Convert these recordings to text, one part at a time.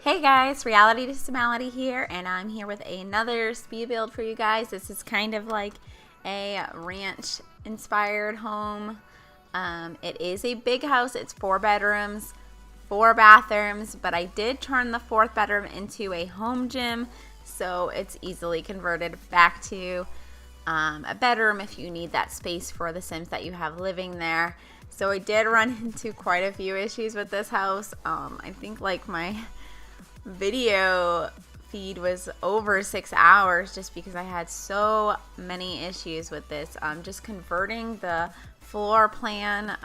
Hey guys, Reality to Somality here, and I'm here with another speed build for you guys. This is kind of like a ranch inspired home. It is a big house. It's 4 bedrooms, 4 bathrooms, but I did turn the 4th bedroom into a home gym, so it's easily converted back to a bedroom if you need that space for the Sims that you have living there. So I did run into quite a few issues with this house. I think like my video feed was over 6 hours just because I had so many issues with this. Just converting the floor plan,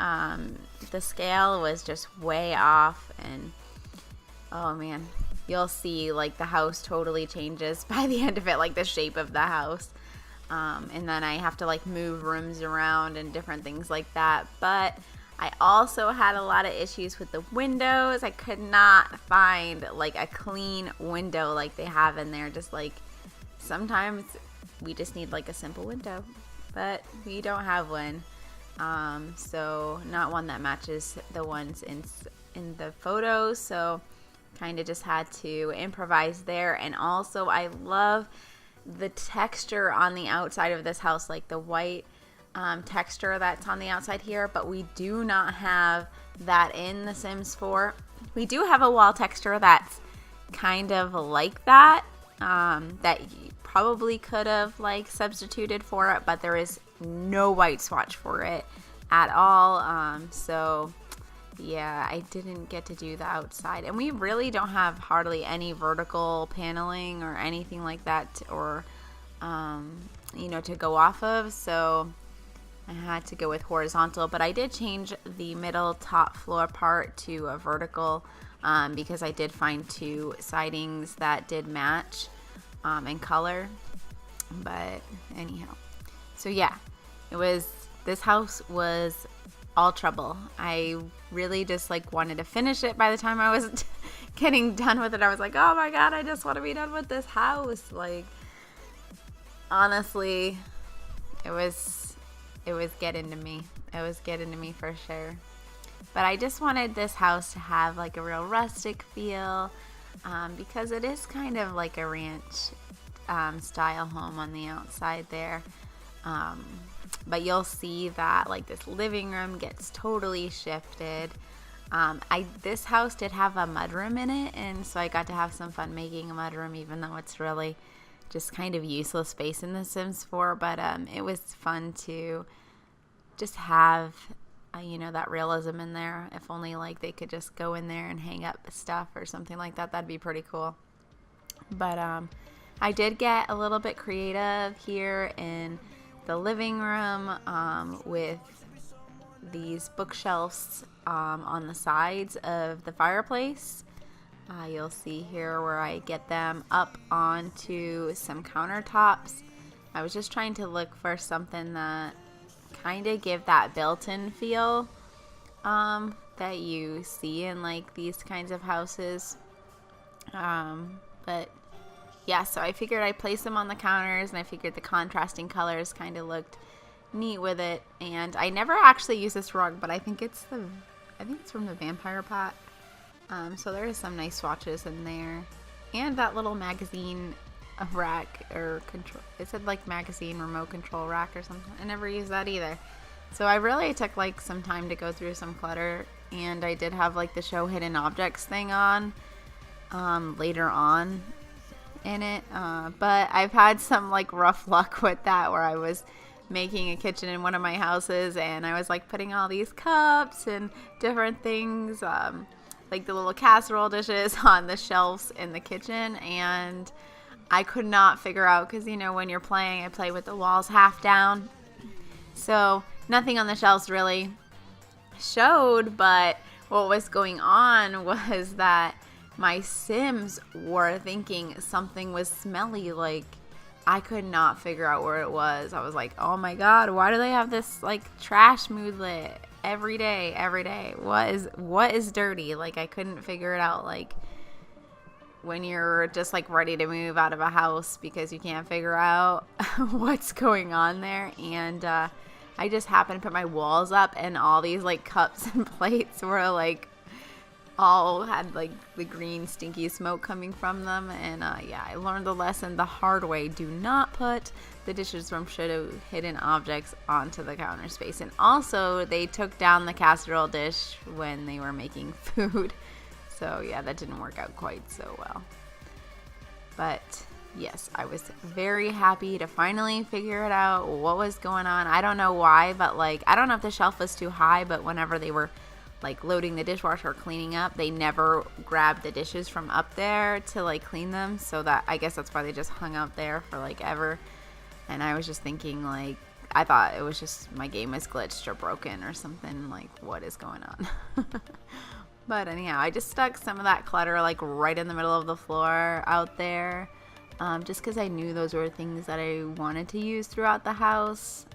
the scale was just way off, and oh man, you'll see like the house totally changes by the end of it, like the shape of the house. And then I have to like move rooms around and different things like that. But I also had a lot of issues with the windows. I could not find like a clean window like they have in there. Just like sometimes we just need like a simple window, but we don't have one. So not one that matches the ones in the photos. So kind of just had to improvise there. And also I love the texture on the outside of this house, like the white texture that's on the outside here, but we do not have that in The Sims 4. We do have a wall texture that's kind of like that, that you probably could have like substituted for it, but there is no white swatch for it at all. So yeah, I didn't get to do the outside, and we really don't have hardly any vertical paneling or anything like that, or to go off of, so I had to go with horizontal. But I did change the middle top floor part to a vertical because I did find 2 sidings that did match in color. But anyhow, so yeah, this house was all trouble. I really just like wanted to finish it. By the time I was getting done with it, I was like, oh my god, I just want to be done with this house. Like, honestly, it was getting to me. It was getting to me for sure. But I just wanted this house to have like a real rustic feel, because it is kind of like a ranch style home on the outside there. But you'll see that like this living room gets totally shifted. This house did have a mudroom in it, and so I got to have some fun making a mudroom, even though it's really just kind of useless space in The Sims 4. But it was fun to just have that realism in there. If only like they could just go in there and hang up stuff or something like that, that'd be pretty cool. But I did get a little bit creative here in the living room with these bookshelves on the sides of the fireplace. You'll see here where I get them up onto some countertops. I was just trying to look for something that kind of give that built-in feel that you see in like these kinds of houses. But yeah, so I figured I'd place them on the counters, and I figured the contrasting colors kind of looked neat with it. And I never actually use this rug, but I think it's from the Vampire Pot. So there is some nice swatches in there, and that little magazine rack or control. It said like magazine remote control rack or something. I never used that either. So I really took like some time to go through some clutter, and I did have like the show hidden objects thing on later on in it, but I've had some like rough luck with that, where I was making a kitchen in one of my houses, and I was like putting all these cups and different things, like the little casserole dishes on the shelves in the kitchen, and I could not figure out, because when you're playing, I play with the walls half down, so nothing on the shelves really showed. But what was going on was that my Sims were thinking something was smelly. Like, I could not figure out where it was. I was like, oh my god, why do they have this like trash mood lit every day? What is dirty? Like, I couldn't figure it out. Like, when you're just like ready to move out of a house because you can't figure out what's going on there. And I just happened to put my walls up, and all these like cups and plates were like all had like the green stinky smoke coming from them. And yeah, I learned the lesson the hard way. Do not put the dishes from should have hidden objects onto the counter space. And also they took down the casserole dish when they were making food. So yeah, that didn't work out quite so well. But yes, I was very happy to finally figure it out, what was going on. I don't know why, but like, I don't know if the shelf was too high, but whenever they were like loading the dishwasher or cleaning up, they never grabbed the dishes from up there to like clean them. So that, I guess that's why they just hung out there for like ever. And I was just thinking like, I thought it was just my game was glitched or broken or something. Like, what is going on? But anyhow, I just stuck some of that clutter like right in the middle of the floor out there. Just because I knew those were things that I wanted to use throughout the house.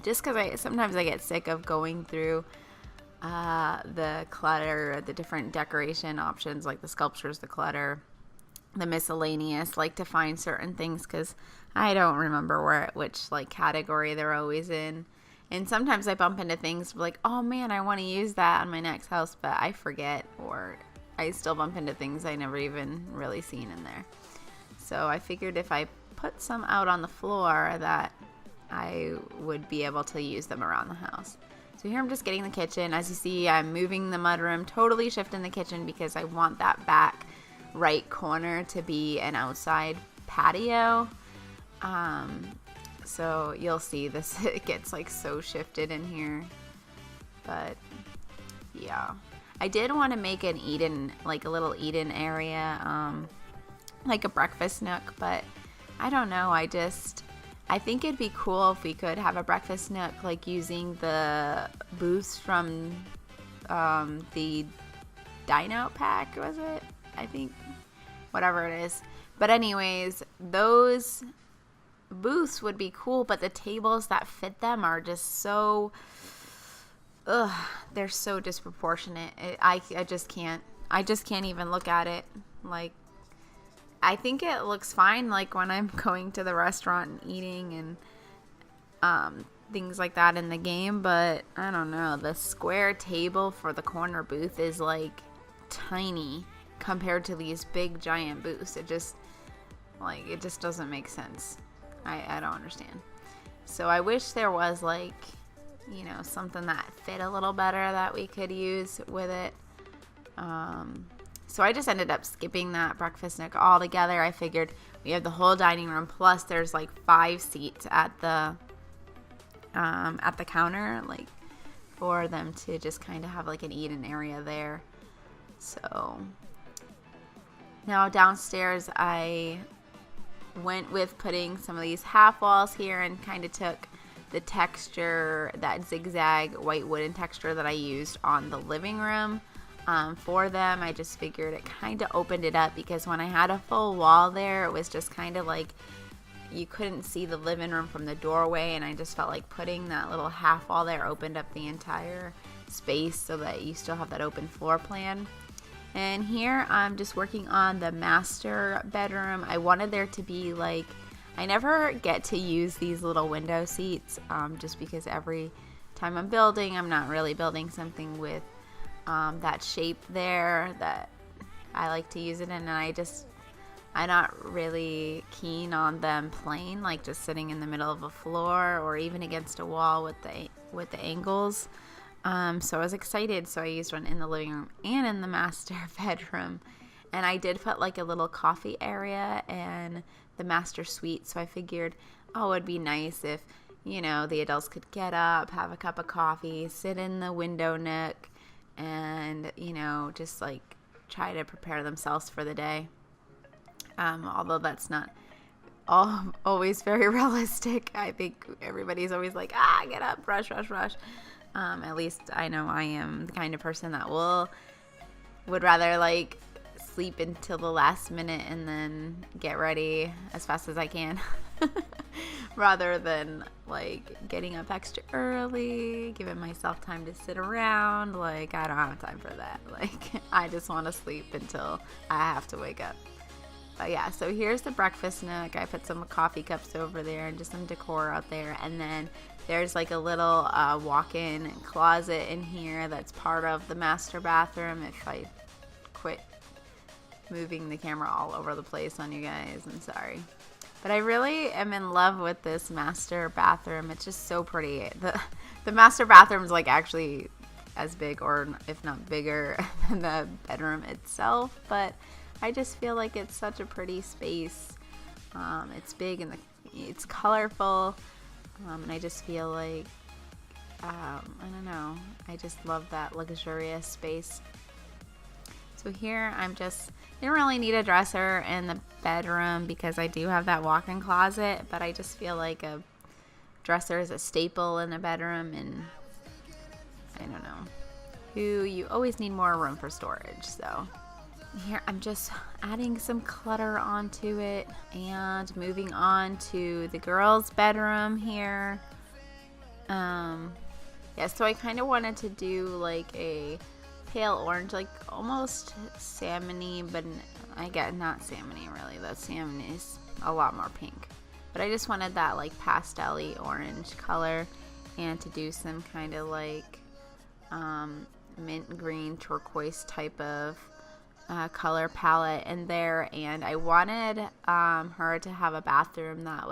Just because sometimes I get sick of going through the clutter, the different decoration options, like the sculptures, the clutter, the miscellaneous, like to find certain things because I don't remember which like category they're always in. And sometimes I bump into things like, oh man, I want to use that on my next house, but I forget, or I still bump into things I never even really seen in there. So I figured if I put some out on the floor that I would be able to use them around the house. So here I'm just getting the kitchen. As you see, I'm moving the mudroom, totally shifting the kitchen because I want that back right corner to be an outside patio. So you'll see this, it gets like so shifted in here. But yeah, I did want to make an eat-in, like a little eat-in area, like a breakfast nook, but I don't know. I think it'd be cool if we could have a breakfast nook, like using the booths from the Dine Out pack, was it? I think, whatever it is. But anyways, those booths would be cool, but the tables that fit them are just so, they're so disproportionate. I just can't even look at it. Like, I think it looks fine, like when I'm going to the restaurant and eating and things like that in the game, but I don't know. The square table for the corner booth is like tiny compared to these big giant booths. It just doesn't make sense. I don't understand. So I wish there was like, something that fit a little better that we could use with it. So I just ended up skipping that breakfast nook altogether. I figured we have the whole dining room, plus there's like 5 seats at the counter, like for them to just kind of have like an eat-in area there. So now downstairs I went with putting some of these half walls here and kind of took the texture, that zigzag white wooden texture that I used on the living room. For them, I just figured it kind of opened it up, because when I had a full wall there, it was just kind of like you couldn't see the living room from the doorway, and I just felt like putting that little half wall there opened up the entire space so that you still have that open floor plan. And here I'm just working on the master bedroom. I wanted there to be like, I never get to use these little window seats, just because every time I'm building, I'm not really building something with that shape there that I like to use it in, and I'm not really keen on them plain, like just sitting in the middle of a floor or even against a wall with the angles. So I was excited, so I used one in the living room and in the master bedroom, and I did put like a little coffee area and the master suite. So I figured, oh, it'd be nice if the adults could get up, have a cup of coffee, sit in the window nook, and just like try to prepare themselves for the day, although that's not always very realistic. I think everybody's always like, get up, rush. At least I know I am the kind of person that would rather like sleep until the last minute and then get ready as fast as I can rather than like getting up extra early, giving myself time to sit around. Like, I don't have time for that. Like, I just want to sleep until I have to wake up. But yeah, so here's the breakfast nook. I put some coffee cups over there and just some decor out there. And then there's like a little walk-in closet in here that's part of the master bathroom. If I quit moving the camera all over the place on you guys, I'm sorry. But I really am in love with this master bathroom. It's just so pretty. The master bathroom is like actually as big, or if not bigger, than the bedroom itself. But I just feel like it's such a pretty space. It's big and it's colorful. And I just feel like, I don't know, I just love that luxurious space. So here I don't really need a dresser in the bedroom because I do have that walk-in closet, but I just feel like a dresser is a staple in a bedroom, and I don't know, you always need more room for storage. So here I'm just adding some clutter onto it and moving on to the girls' bedroom here. Yeah, so I kind of wanted to do like a pale orange, like almost salmony, but I get not salmony really. That salmon is a lot more pink. But I just wanted that like pastel-y orange color, and to do some kind of like mint green turquoise type of color palette in there. And I wanted her to have a bathroom that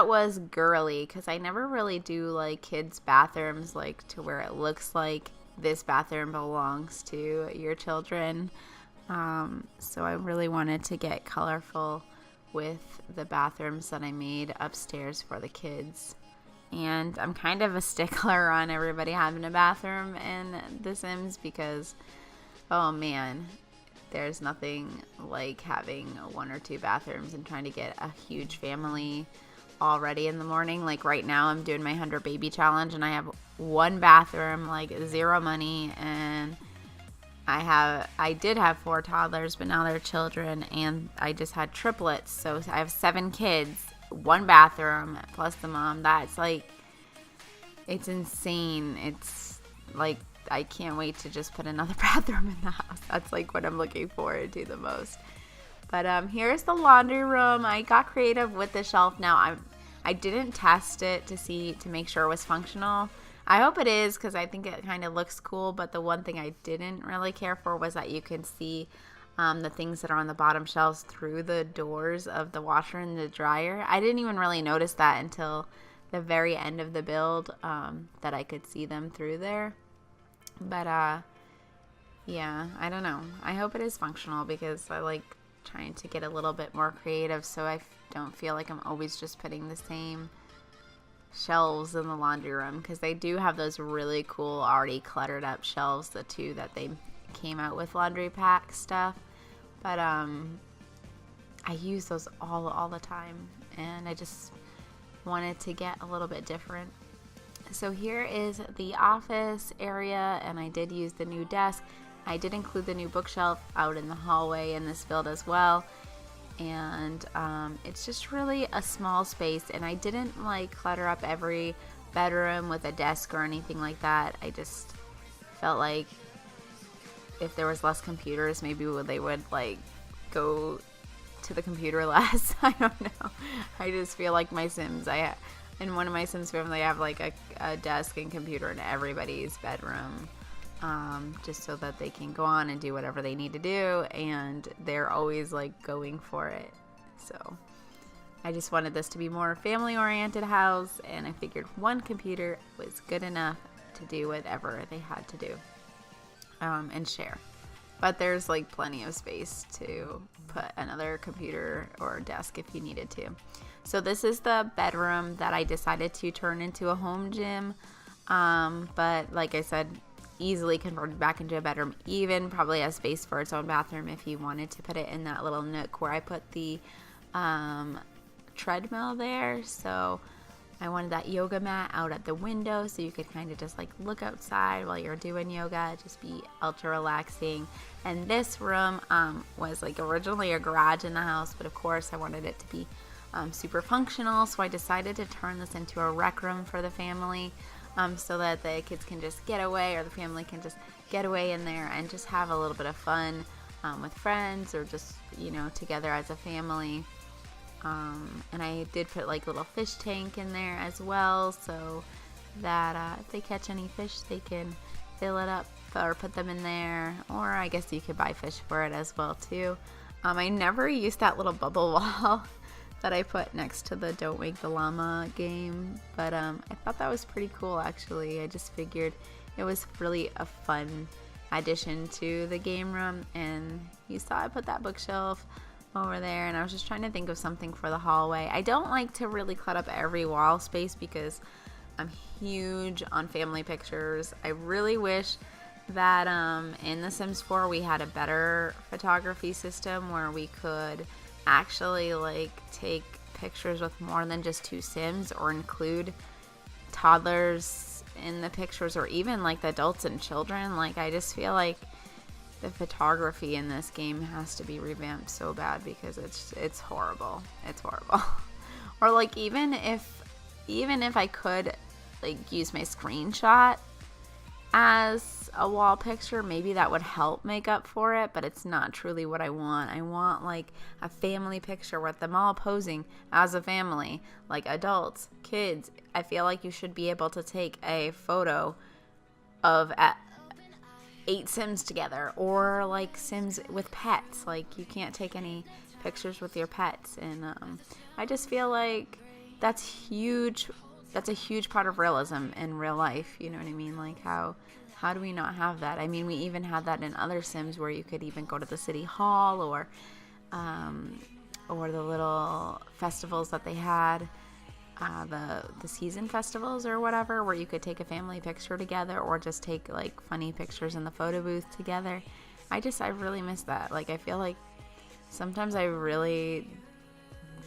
was girly, because I never really do like kids bathrooms like to where it looks like this bathroom belongs to your children. So I really wanted to get colorful with the bathrooms that I made upstairs for the kids. And I'm kind of a stickler on everybody having a bathroom in The Sims because, oh man, there's nothing like having 1 or 2 bathrooms and trying to get a huge family all ready in the morning. Like right now I'm doing my 100 baby challenge and I have 1 bathroom, like 0 money, and I did have 4 toddlers, but now they're children, and I just had triplets, so I have 7 kids, 1 bathroom plus the mom. That's like, it's insane. It's like, I can't wait to just put another bathroom in the house. That's like what I'm looking forward to the most. But here's the laundry room. I got creative with the shelf. Now I didn't test it to make sure it was functional. I hope it is, because I think it kind of looks cool. But the one thing I didn't really care for was that you can see the things that are on the bottom shelves through the doors of the washer and the dryer. I didn't even really notice that until the very end of the build, that I could see them through there. But yeah, I don't know. I hope it is functional, because I like trying to get a little bit more creative, so I don't feel like I'm always just putting the same shelves in the laundry room, because they do have those really cool already cluttered up shelves, the 2 that they came out with laundry pack stuff. But I use those all the time, and I just wanted to get a little bit different. So here is the office area, and I did use the new desk. I did include the new bookshelf out in the hallway in this build as well. And it's just really a small space, and I didn't like clutter up every bedroom with a desk or anything like that. I just felt like if there was less computers, maybe they would like go to the computer less. I don't know. I just feel like my Sims, in one of my Sims family, I have like a desk and computer in everybody's bedroom. Just so that they can go on and do whatever they need to do, and they're always like going for it. So I just wanted this to be more family-oriented house, and I figured 1 computer was good enough to do whatever they had to do, and share. But there's like plenty of space to put another computer or desk if you needed to. So this is the bedroom that I decided to turn into a home gym. But like I said, easily converted back into a bedroom, even probably has space for its own bathroom if you wanted to put it in that little nook where I put the treadmill there. So I wanted that yoga mat out at the window so you could kind of just like look outside while you're doing yoga, just be ultra relaxing. And this room was like originally a garage in the house, but of course I wanted it to be super functional, so I decided to turn this into a rec room for the family. So that the kids can just get away, or the family can just get away in there and just have a little bit of fun with friends, or just you know, together as a family. And I did put like a little fish tank in there as well, so that if they catch any fish, they can fill it up or put them in there. Or I guess you could buy fish for it as well too. I never used that little bubble wall that I put next to the Don't Wake the Llama game, but I thought that was pretty cool actually. I just figured it was really a fun addition to the game room, and you saw I put that bookshelf over there, and I was just trying to think of something for the hallway. I don't like to really clutter up every wall space because I'm huge on family pictures. I really wish that in The Sims 4 we had a better photography system where we could actually like take pictures with more than just 2 Sims, or include toddlers in the pictures, or even like the adults and children. Like, I just feel like the photography in this game has to be revamped so bad because it's horrible. It's horrible. Or like even if I could like use my screenshot as a wall picture, maybe that would help make up for it, but it's not truly what I want. I want like a family picture with them all posing as a family, like adults, kids. I feel like you should be able to take a photo of 8 Sims together, or like Sims with pets. Like, you can't take any pictures with your pets, and I just feel like that's huge. That's a huge part of realism in real life. You know what I mean? Like, how do we not have that? I mean, we even had that in other Sims where you could even go to the city hall, or the little festivals that they had. The season festivals or whatever, where you could take a family picture together, or just take like funny pictures in the photo booth together. I really miss that. Like, I feel like sometimes I really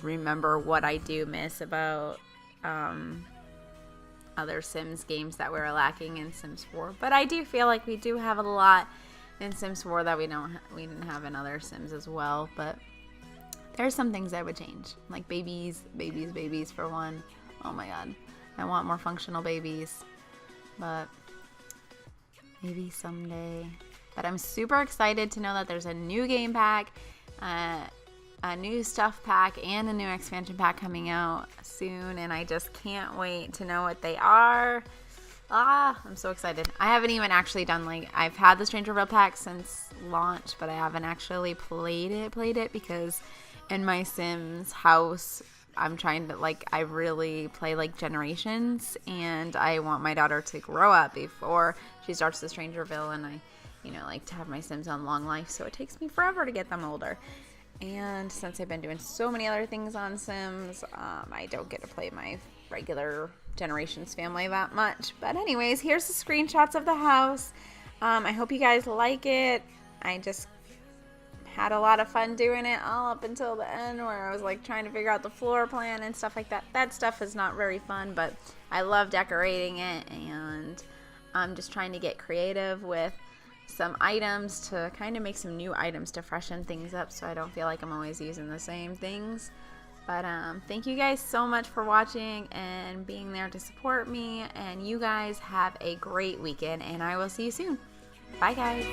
remember what I do miss about other Sims games that we were lacking in Sims 4. But I do feel like we do have a lot in Sims 4 that we didn't have in other Sims as well. But there's some things I would change, like babies for one. Oh my god, I want more functional babies, but maybe someday. But I'm super excited to know that there's a new game pack, a new stuff pack, and a new expansion pack coming out soon, and I just can't wait to know what they are. I'm so excited. I haven't even actually done, like, I've had the Stranger Real pack since launch, but I haven't actually played it because in my Sims house, I'm trying to, like, I really play like Generations, and I want my daughter to grow up before she starts the Strangerville, and I, like to have my Sims on long life, so it takes me forever to get them older. And since I've been doing so many other things on Sims, I don't get to play my regular Generations family that much. But anyways, here's the screenshots of the house. I hope you guys like it. I just had a lot of fun doing it all up until the end, where I was like trying to figure out the floor plan and stuff like that. That stuff is not very fun, but I love decorating it, and I'm just trying to get creative with some items to kind of make some new items to freshen things up, so I don't feel like I'm always using the same things. But thank you guys so much for watching and being there to support me, and you guys have a great weekend, and I will see you soon. Bye guys.